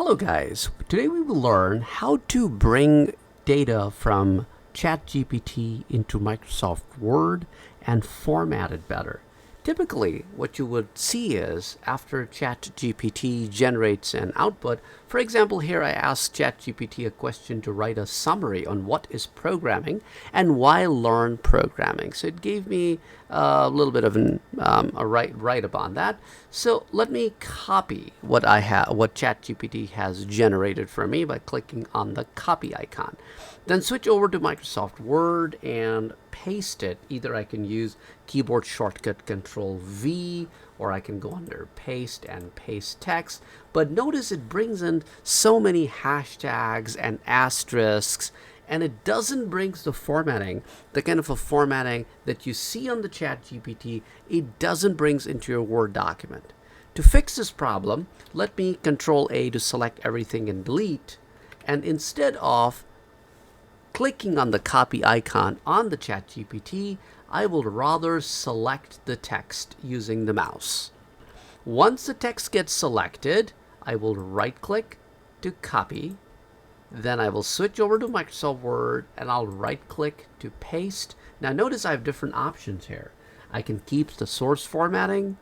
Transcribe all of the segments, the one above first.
Hello guys, today we will learn how to bring data from ChatGPT into Microsoft Word and format it better. Typically, what you would see is after ChatGPT generates an output, for example, here I asked ChatGPT a question to write a summary on what is programming and why learn programming. So it gave me a little bit of a write up on that. So let me copy what ChatGPT has generated for me by clicking on the copy icon. Then switch over to Microsoft Word and paste it. Either I can use keyboard shortcut Control V, or I can go under paste and paste text. But notice it brings in so many hashtags and asterisks, and it doesn't bring the formatting, the kind of a formatting that you see on the ChatGPT. It doesn't bring into your Word document. To fix this problem, let me Control A to select everything and delete, and instead of clicking on the copy icon on the ChatGPT, I will rather select the text using the mouse. Once the text gets selected, I will right-click to copy. Then I will switch over to Microsoft Word and I'll right-click to paste. Now notice I have different options here. I can keep the source formatting,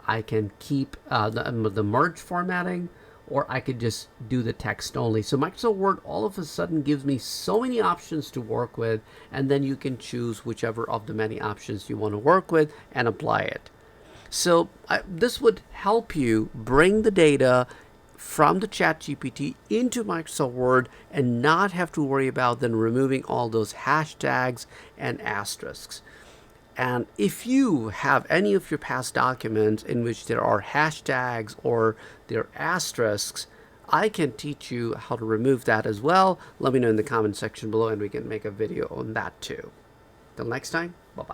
I can keep the merge formatting, or I could just do the text only. So Microsoft Word all of a sudden gives me so many options to work with, and then you can choose whichever of the many options you want to work with and apply it. So this would help you bring the data from the ChatGPT into Microsoft Word and not have to worry about then removing all those hashtags and asterisks. And if you have any of your past documents in which there are hashtags or there are asterisks, I can teach you how to remove that as well. Let me know in the comment section below and we can make a video on that too. Till next time, bye-bye.